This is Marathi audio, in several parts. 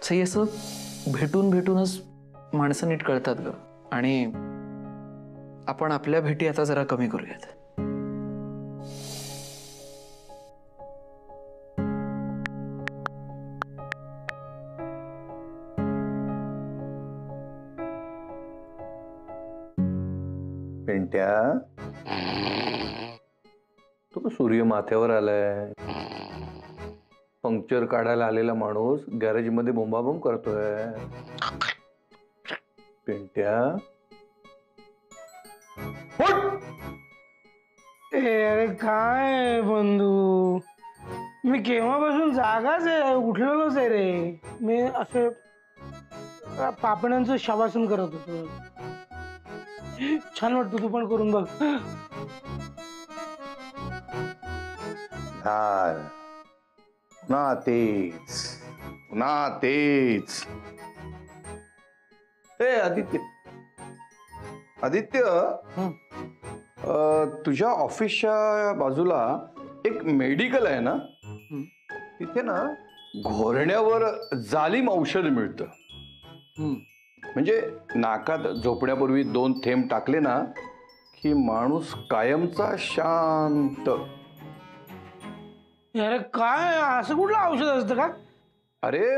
सई असं भेटून भेटूनच माणसं नीट कळतात ग. आणि आपण आपल्या भेटी आता जरा कमी करूयात. पिंट्या, तो सूर्य माथ्यावर आलाय. पंक्चर काढायला आलेला माणूस गॅरेज मध्ये बोंबाबोंब करतोय. पिंट्या, अरे काय बंधू, मी केव्हापासून जागाच आहे, उठलेलोच आहे रे. मी असे पापण्यांचं शवासन करत होतो. छान वाटतं, तू पण करून बघ. पुन्हा तेच. ए आदित्य, तुझ्या ऑफिसच्या बाजूला एक मेडिकल आहे ना, तिथे ना घोरण्यावर जालिम औषध मिळतं. म्हणजे नाकात झोपण्यापूर्वी 2 थेंब टाकले ना की माणूस कायमचा शांत. अरे काय, असं कुठलं औषध असतं का? अरे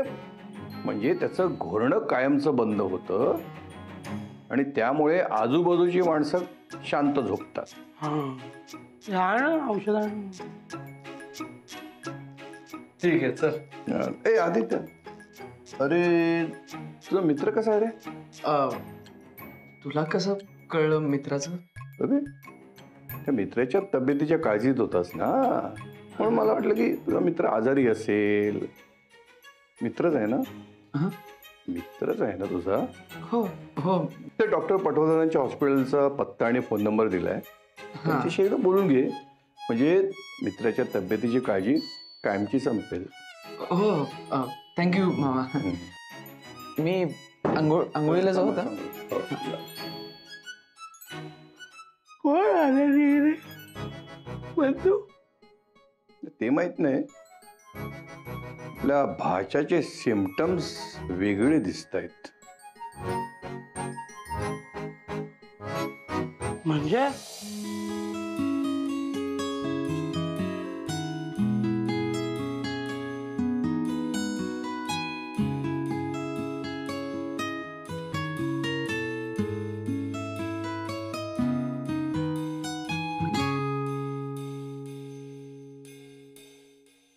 म्हणजे त्याचं घोरणं कायमचं बंद होतं आणि त्यामुळे आजूबाजूची माणसं शांत झोपतात. औषध. ठीक आहे चल. ए आदित्य, अरे तुझा मित्र कसा आहे रे? तुला कसं कळलं मित्राचं? अरे त्या मित्राच्या तब्येतीच्या काळजीत होतास ना, म्हणून मला वाटलं की तुझा मित्र आजारी असेल. मित्रच आहे ना? मित्रच आहे ना तुझा? हो हो. ते डॉक्टर पटवर्धनांच्या हॉस्पिटलचा पत्ता आणि फोन नंबर दिलाय, त्याच्याशी एकदा बोलून घे. म्हणजे मित्राच्या तब्येतीची काळजी कायमची संपेल. हो थँक्यू मामा. मी आंघोळीला जाऊ का? कोण आले रे बंधू? ते माहित नाही, आपल्या भाच्याचे सिम्पटम्स वेगळे दिसत आहेत. म्हणजे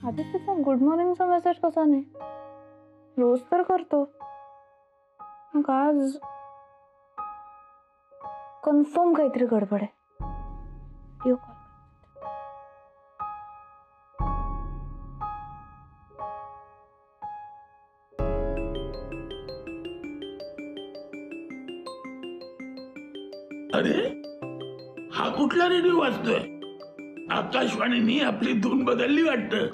आदित्यचा गुड मॉर्निंगचा मेसेज कसा नाही? रोज तर करतो, मग आज कन्फर्म काहीतरी गडबड आहे. Video call. अरे हा कुठला रेडिओ वाजतोय? आकाशवाणीने आपली धून बदलली वाटतं.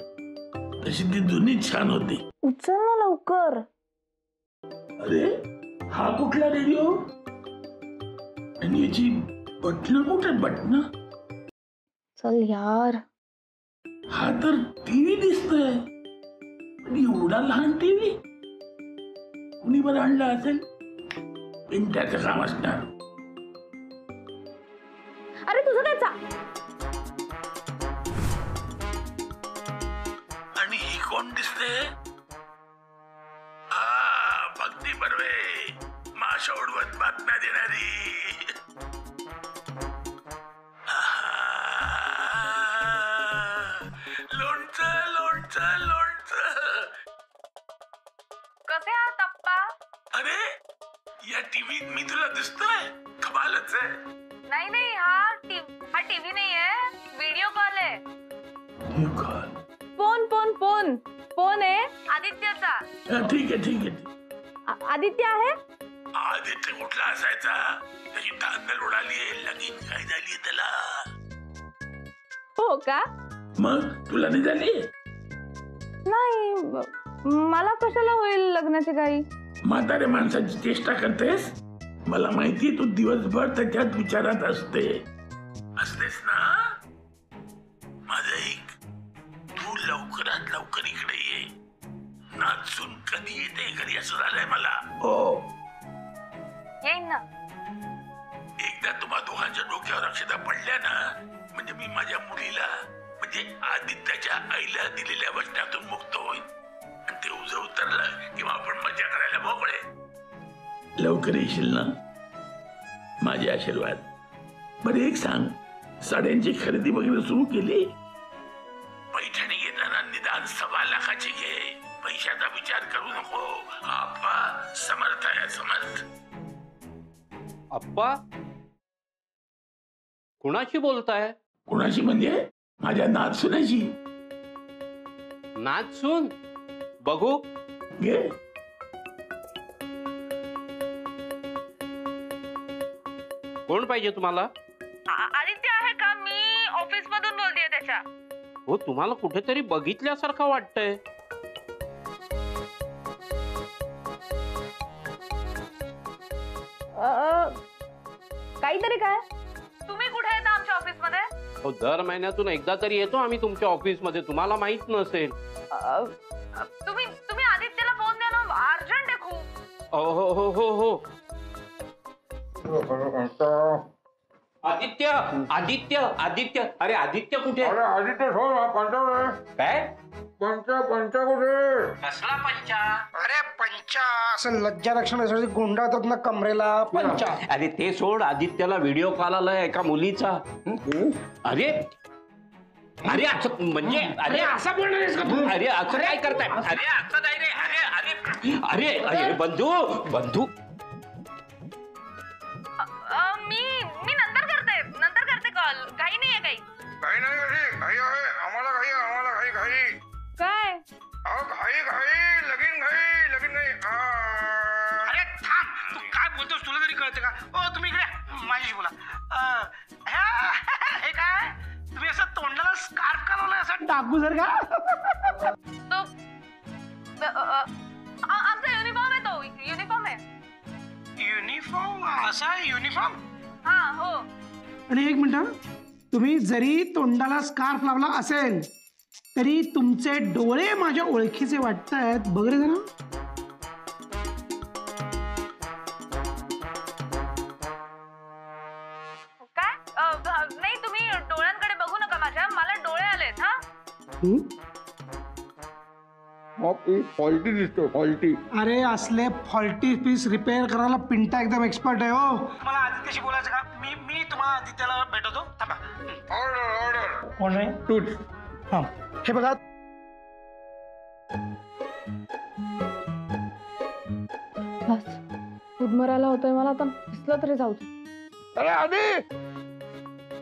तशी ती जुनी छान होती. उचल ना लवकर. अरे हा कुठला रेडिओ? आणि याची बटन कुठे? बटन? चल यार. हा तर टीव्ही दिसतोय, पण एवढा लहान टीव्ही कुणी बरं आणला असेल? पिंट्याचं काम असणार. अरे तुझं काय आणि ही कोण दिसते? भक्ती बर्वे, माशा उडवत बातम्या देणारी. लोणचं लोणचं लोणचं. कसे आहात अप्पा? अरे या टीव्हीत मी तुला दिसतोय? कमालच आहे. नाही नाही, हा टीव्ही नाहीये, व्हिडिओ कॉल आहे. Video call? फोन आहे आदित्यचा. ठीक आहे. आदित्य आहे? आदित्य कुठला असायचा? त्याची धांदल उडाली, लगीन काय झाली त्याला. हो का? मग तुला नाही झाली? नाही, मला कशाला होईल लग्नाची काही. म्हातारे माणसाची चेष्टा करतेस? मला माहिती तू दिवसभर त्याच्यात विचारात असतेस ना. माझं ऐक, तू लवकरात लवकर इकडे ये. नाचून कधी येते घरी पाहिजे असं झालंय मला. हो, येईन ना. एकदा तुम्हा दोघांच्या डोक्यावर अक्षता पडल्या ना, म्हणजे मी माझ्या मुलीला म्हणजे आदित्याच्या आईला दिलेल्या वचनातून मुक्त होईल. आणि ते उजं उतरलं किंवा आपण मजा करायला मोकळे. लवकर येशील ना? माझे आशीर्वाद. बरं एक सांग, साड्यांची खरेदी वगैरे सुरू केली? पैठणी घेताना निदान 1.25 लाखाची घे. पैशाचा विचार करू नको. आप्पा समर्थ आहे, समर्थ. अप्पा कुणाशी बोलताय? कुणाशी म्हणजे? माझ्या नातसुनाची. नाचून बघू. घे. कोण पाहिजे तुम्हाला? आदित्य आहे का? मी ऑफिस मधून बोलतेय त्याच्या. हो, तुम्हाला कुठेतरी बघितल्यासारखं वाटतंय. काहीतरी काय? तुम्ही कुठे येता आमच्या ऑफिस मध्ये? हो, दर महिन्यातून एकदा तरी येतो आम्ही तुमच्या ऑफिस मध्ये. तुम्हाला माहित नसेल. तुम्ही आदित्यला फोन द्या ना, अर्जंट आहे खूप. हो हो हो हो हो. आदित्य आदित्य आदित्य. अरे आदित्य कुठे? आदित्य काय? पंचा कुठे? कसला पंचा? अरे पंचा असं लज्जा लक्षणासाठी गुंडाळतात ना कमरेला. पंचा. अरे ते सोड. आदित्यला व्हिडिओ कॉल आलाय एका मुलीचा. अरे अरे असं म्हणजे अरे असं बोलणारेस का तू? अरे असं काय करताय? अरे असं नाही रे. अरे अरे अरे अरे बंधू बंधू. मी नंतर करते कॉल. काही नाहीये काही. काही नाही घाई आहे. आम्हाला घाई काय? लगीन घाई. अरे थांब, तू काय बोलतोस? तुला तरी कळते का? ओ तुम्ही इकडे माझ्याशी बोला. हे काय तुम्ही असं तोंडाला स्कार्फ घालवलाय असं डाकू सर का? तो आमचा युनिफॉर्म आहे. तो युनिफॉर्म आहे. युनिफॉर्म? असा युनिफॉर्म? हा हो. आणि एक मिनिट, तुम्ही जरी तोंडाला स्कार्फ लावला असेल तरी तुमचे डोळे माझ्या ओळखीचे वाटतायत. बघ रे जरा. काय? नाही, तुम्ही डोळ्यांकडे बघू नका माझ्या. मला डोळे आलेत. हा फॉल्टी दिसतो, फॉल्टी. अरे असले फॉल्टी पीस रिपेअर करायला पिंटा एकदम एक्सपर्ट आहे. हो, मला आदित्यशी बोलायचं का? मी तुम्हाला आदित्यला भेटवतो. थांबा. ऑर्डर. कोण आहे? तूच. हा, हे बघा. बस उदमरायला होतोय मला. आता दिसलं तरी जाऊ दे. अरे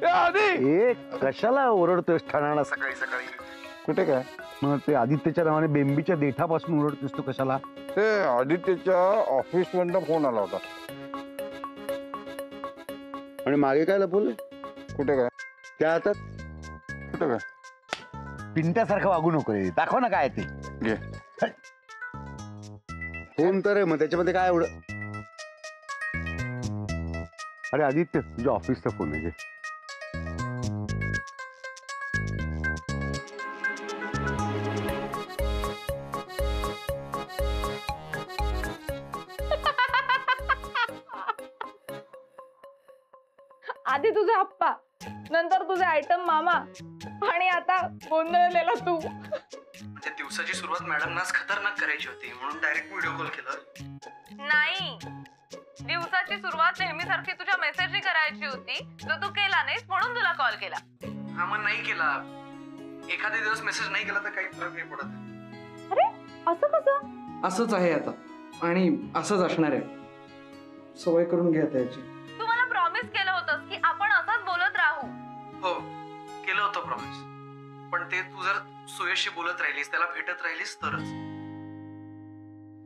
आधी कशाला ओरडतोस ठाणाला सकाळी सकाळी? कुठे काय? मग ते आदित्यच्या नावाने बेंबीच्या देठापासून ओरडतोस तो कशाला? ते आदित्यच्या ऑफिस मधनं फोन आला होता. आणि मागे काय लपवले? कुठे काय? त्या हातात कुठे काय? पिंट्यासारखं वागू नको रे. दाखव ना काय ते. घे. फोन तर आहे, मग त्याच्यामध्ये काय एवढं? अरे आदित्य, तुझ्या ऑफिसचा फोन आहे. आधी तुझे आप्पा, नंतर तुझे आयटम मामा, आणि आता गोंधळलेला तू. म्हणजे दिवसाची सुरुवात मॅडमनाच खतरनाक करायची होती म्हणून डायरेक्ट व्हिडिओ कॉल केला. नाही, दिवसाची सुरुवात नेहमीसारखी तुझ्या मेसेजनी करायची होती, तर तू केला नाहीस म्हणून तुला कॉल केला. हा, मग नाही केला. एखादा दिवस मेसेज नाही केला तर काही फरक नाही पडत. अरे असं कसं? असंच आहे आता आणि असंच असणार आहे. सवय करून घ्या त्याची. तू मला प्रॉमिस केलं होतंस की आपण असंच बोलत राहू. हो, केलं होतं प्रॉमिस. पण ते तू जर सुयशशी बोलत राहिलीस, त्याला भेटत राहिलीस तरच.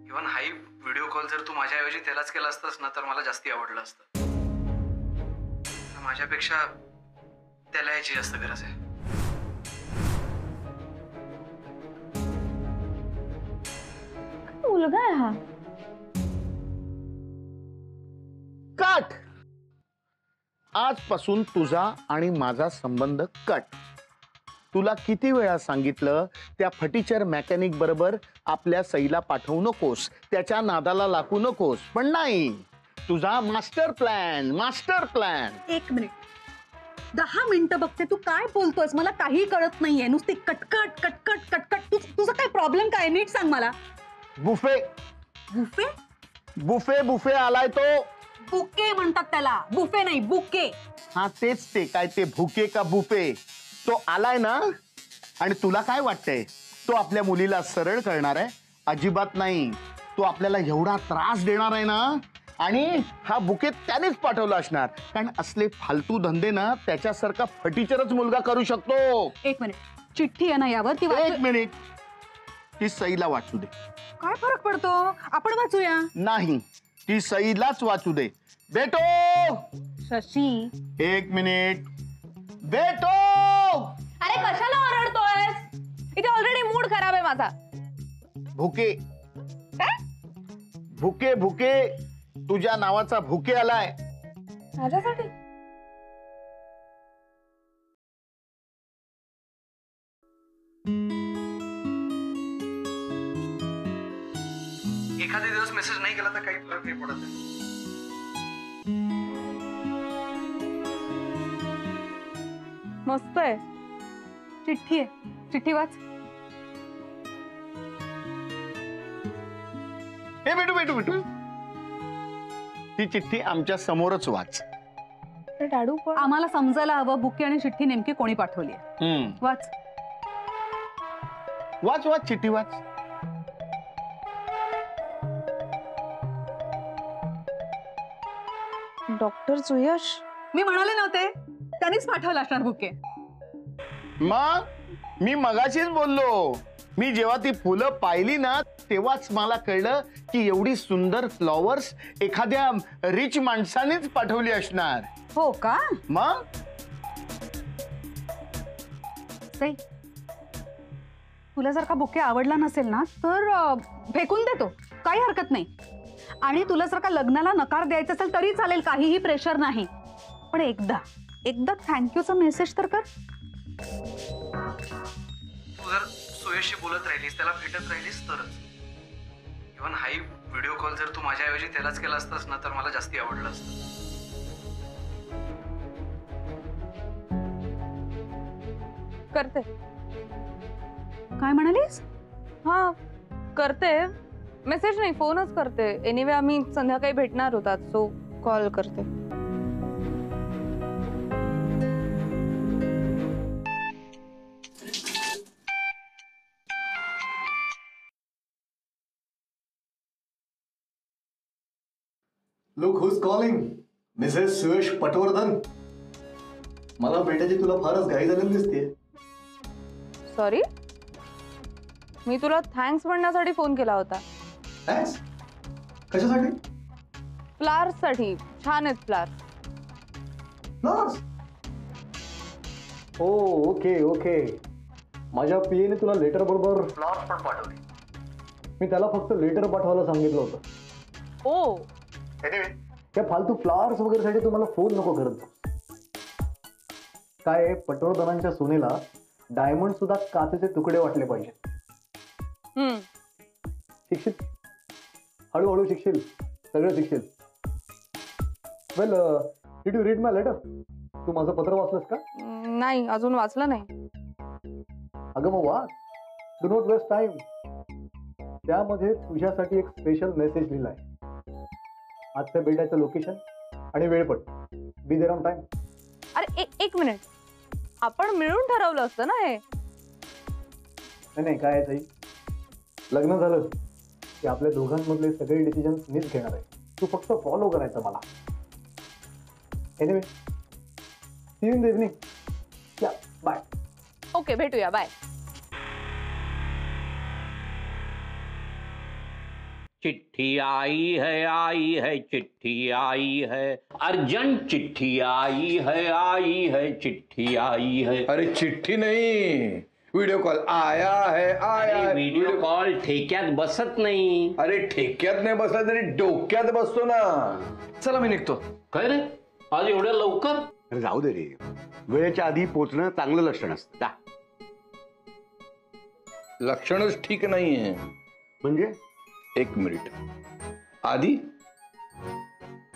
इव्हन हाही व्हिडिओ कॉल जर तू माझ्याऐवजी त्यालाच केला असतास ना तर मला जास्ती आवडलं असतं. माझ्यापेक्षा त्याला याची जास्त गरज आहे. मुलगा आहे हा. कट. आजपासून तुझा आणि माझा संबंध कट. तुला किती वेळा सांगितलं त्या फर्निचर मेकॅनिक बरोबर आपल्या सईला पाठवू नकोस, त्याच्या नादाला लागू नकोस, पण नाही, तुझा मास्टर प्लॅन. एक मिनिट, 10 मिनिटं बघते तू काय बोलतोयस, मला काही कळत नाहीये. नुसती कटकट कटकट कटकट. तुझा काय प्रॉब्लेम काय, नीट सांग मला. बुफे बुफे बुफे बुफे आलाय तो. बुके म्हणतात त्याला, बुफे नाही बुके. हा तेच ते, काय ते भुके का बुफे, तो आलाय ना. आणि तुला काय वाटतंय, तो आपल्या मुलीला सरळ करणार आहे? अजिबात नाही. तो आपल्याला एवढा त्रास देणार आहे ना. आणि हा बुके त्यानेच पाठवला असणार, कारण असले फालतू धंदे ना त्याच्यासारखा फटीचरच मुलगा करू शकतो. एक मिनिट, चिठ्ठी आहे ना यावर, ती एक मिनिट, ती सईला वाचू दे. काय फरक पडतो, आपण वाचूया. नाही, ती सईलाच वाचू दे. बेटो, शशी, एक मिनिट. बेटो, अरे कशाला ओरडतोयस? इथे ऑलरेडी मूड खराब आहे माझा. भुके काय? भुके भुके, तुझ्या नावाचा भुके आलाय. माझ्यासाठी? एखादे दिवस मेसेज नाही केला तर काही फरक नाही पडत आहे. मस्त आहे. चिठ्ठी आहे, चिठ्ठी वाच. हे बेटू बेटू बेटू, ती चिठ्ठी आमच्या समोरच वाच. डाडू पण आम्हाला समजायला हवं बुके आणि चिठ्ठी नेमकी कोणी पाठवली आहे. वाच वाच वाच, चिठ्ठी वाच. डॉक्टर सुयश. मी म्हणाले नव्हते, त्यांनीच पाठवला असणार बुके. मग मी मगाशीच बोललो. मी जेव्हा ती फुलं पाहिली ना तेव्हाच मला कळलं की एवढी सुंदर फ्लॉवर्स एखाद्या रिच माणसानेच पाठवली असणार. हो का? मग सई, तुला जर का बुके आवडला नसेल ना तर फेकून देतो, काही हरकत नाही. आणि तुला जर का लग्नाला नकार द्यायचा असेल तरी चालेल, काहीही प्रेशर नाही. पण एकदा थँक्यूचा मेसेज तर कर. तू जर सुयशशी बोलत राहिलीस, त्याला भेटत राहिलीस तरच. इव्हन हाई व्हिडिओ कॉल जर तू माझ्याऐवजी त्यालाच केला असतास ना तर मला जास्ती आवडलं असतं. करते. काय म्हणालीस? हा करते. मेसेज नाही, फोनच करते. एनिवे आम्ही संध्याकाळी भेटणार होतात, सो कॉल करते. Look who's calling. Mrs Suyash Patwardhan. मला भेटायची तुला फारच घाई झालेली दिसते. सॉरी, मी तुला थँक्स म्हणण्यासाठी फोन केला होता. थँक्स? कशासाठी? फ्लावर्स साठी. छान आहेत फ्लावर्स. फ्लॉवर्स? ओ ओके ओके. माझ्या पीएने तुला लेटर बरोबर फ्लॉवर्स पण पाठवले. मी त्याला फक्त लेटर पाठवायला सांगितलं होतं. ओ त्या फालतू फ्लॉवर्स वगैरे साठी तुम्हाला फोन नको करत. काय पटवर्धनांच्या सोनेला डायमंड सुद्धा काचेचे तुकडे वाटले पाहिजे. शिकशील, हळूहळू शिकशील, सगळं शिकशील. Well, did you read my letter? तू माझं पत्र वाचलंस का? नाही, अजून वाचलं नाही. अगं मग वाच. Do not waste time. त्यामध्ये तुझ्यासाठी एक स्पेशल मेसेज लिहिलाय. आजच्या भेटायचं लोकेशन आणि वेळ पण. Be there on time. अरे एक मिनिट, आपण मिळून ठरवलं असतं ना हे. नाही काय आहे ताई, लग्न झालं की आपल्या दोघांमधले सगळे डिसिजन मीच घेणार आहे. तू फक्त फॉलो करायचं मला. Anyway, see you in the evening. या बाय. ओके, भेटूया. बाय. चिट्ठी आई है, चिट्ठी आई है, अर्जेंट चिट्ठी आई है, चिट्ठी आई है. अरे चिट्ठी नहीं, व्हिडिओ कॉल आया है. व्हिडिओ कॉल ठेक्यात बसत नाही. अरे ठेक्यात नाही बसला तरी डोक्यात बसतो ना. चला मी निघतो. काय रे, आज एवढ्या लवकर? अरे जाऊ दे रे, वेळेच्या आधी पोचणं चांगलं लक्षण असतं. लक्षणच ठीक नाहीये. म्हणजे? एक मिनिट. आधी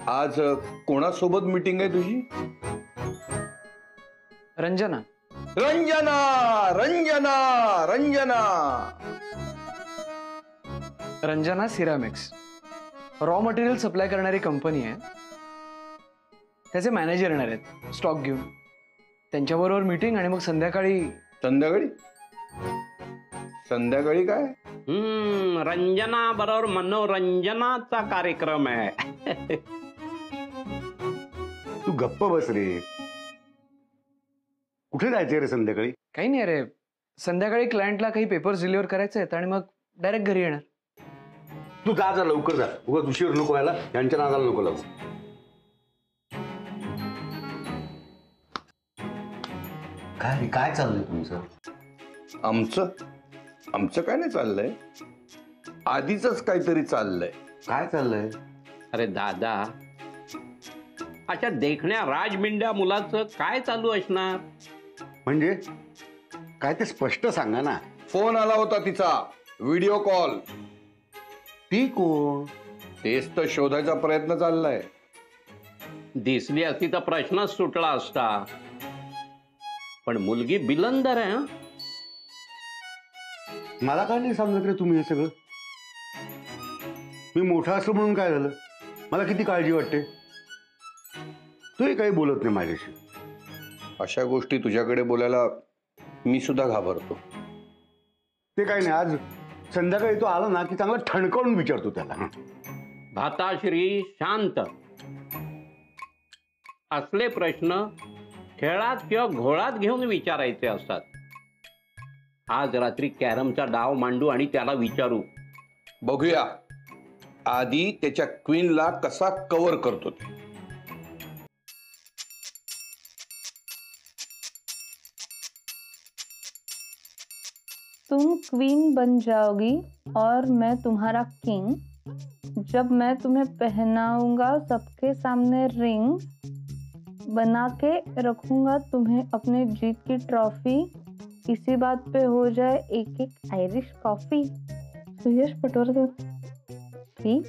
आज कोणासोबत मीटिंग आहे तुझी? Ranjana. Ranjana Ranjana Ranjana Ranjana ceramics raw material supply करणारी कंपनी आहे. त्याचे मॅनेजर येणार आहेत स्टॉक घेऊन. त्यांच्याबरोबर मीटिंग आणि मग संध्याकाळी. संध्याकाळी? संध्याकाळी काय? रंजना बरोबर मनोरंजनाचा कार्यक्रम आहे. तू गप्प बस रे. कुठे जायचंय रे संध्याकाळी? काही नाही रे, संध्याकाळी क्लायंटला काही पेपर्स डिलिव्हर करायचे आहेत आणि मग डायरेक्ट घरी येणार. तू जा जा लवकर जा. उगाच उशीर नको व्हायला. यांच्या नादाला नको लावू. काय काय चाललंय तुमचं? आमचं काय नाही चाललंय. आधीच काहीतरी चाललंय. काय चाललंय? अरे दादा, अशा देखण्या राजमिंड्या मुलाचं काय चालू असणार? म्हणजे काय ते स्पष्ट सांगा ना. फोन आला होता तिचा, व्हिडिओ कॉल. ती कोण? तेच तर शोधायचा प्रयत्न चाललाय. दिसली असती तर प्रश्नच सुटला असता. पण मुलगी बिलंदर आहे. हं? मला काय नाही समजत रे तुम्ही हे सगळं. मी मोठा असलो म्हणून काय झालं? मला किती काळजी वाटते. तूही काही बोलत नाही माझ्याशी. अशा गोष्टी तुझ्याकडे बोलायला मी सुद्धा घाबरतो. ते काही नाही, आज संध्याकाळी तो आला ना की चांगला ठणकावून विचारतो त्याला. भाताश्री शांत. असले प्रश्न खेळात किंवा घोळात घेऊन विचारायचे असतात. आज रात्री कॅरमचा डाव मांडू आणि त्याला विचारू. बघूया आधी त्याच्या क्वीनला कसा कव्हर करतो ते. तुम क्वीन बन जाओगी और मैं तुम्हारा किंग. जब मैं तुम्हें पहनाऊंगा सबके सामने रिंग. बना के रखूंगा तुम्हें अपने जीत की ट्रॉफी. इसी बात पे हो जाए एक एक आयरिश कॉफी. सुयश पटवर्धन. ठीक.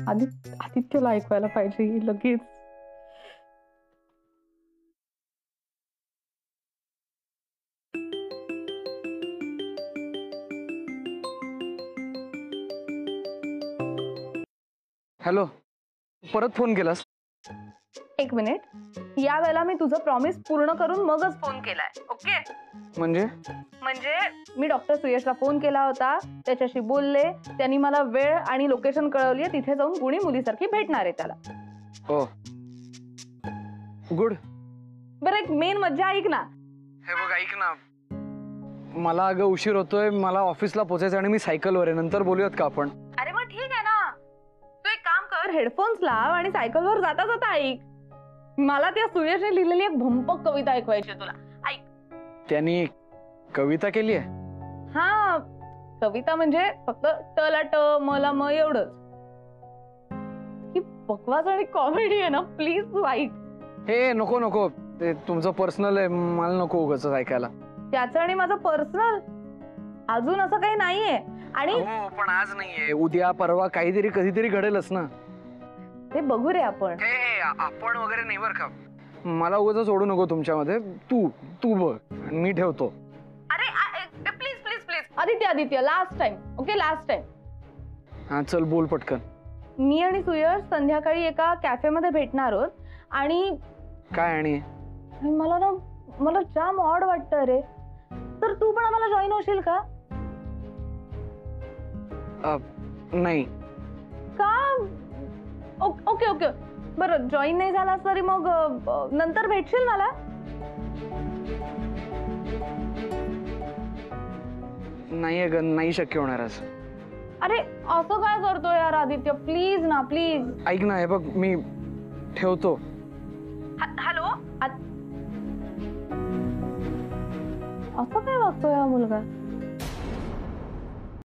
आदित्यला ऐकवायला पाहिजे लगेच. हॅलो, परत फोन केलास? एक मिनिट. या वेळेला मी तुझं प्रॉमिस पूर्ण करून मगच फोन केलाय. ओके? म्हणजे मी डॉक्टर सुयशला फोन केला होता, त्याच्याशी बोलले. त्यांनी मला वेळ आणि लोकेशन कळवली. तिथे जाऊन गुणी मुलीसारखी भेटणार आहे त्याला. हो, गुड. बरं, एक मेन मज्जा ऐक ना. हे बघ, ऐक ना, मला अगं उशीर होतोय. मला ऑफिसला पोचायचं आणि मी सायकलवर आहे. नंतर बोलूयात का आपण? अरे मग ठीक आहे ना. तू एक काम कर, हेडफोन्स लाव आणि सायकलवर जाता जाता ऐक. मला त्या सुयशने लिहिलेली एक भंपक कविता ऐकवायची तुला. ऐक. त्यांनी कविता केली आहे? हा, कविता म्हणजे फक्त ट ला ट, म ला म एवढंच. ही बकवास आणि कॉमेडी आहे ना. प्लीज तू ऐक. हे नको नको, ते तुमचं पर्सनल आहे. मला नको उगाच ऐकायला. त्याचं आणि माझं पर्सनल अजून असं काही नाहीये. आणि हो, पण आज नाहीये, उद्या परवा काहीतरी कधीतरी घडेलच ना. ते बघू रे आपण. आपण वगैरे नाही बरं का. मला उगाच सोडू नको तुमच्यामध्ये. तू बघ, मी ठेवतो. अरे please please please. Aditya last time. Okay, last time. हा, चल बोल पटकन. मी आणि सुयश संध्याकाळी एका कॅफेमध्ये भेटणार आहोत. आणि काय? आणि मला जाम ऑड वाटतं रे. तर तू पण आम्हाला जॉईन होशील का? नाही. का? ओके ओके, बरं. जॉईन नाही झालास तरी मग नंतर भेटशील मला? नाही अगं, नाही शक्य होणार आज. अरे असं काय करतो यार आदित्य, प्लीज ना प्लीज. ऐक ना, हे बघ, मी ठेवतो. हॅलो. असं काय वागतोय हा मुलगा?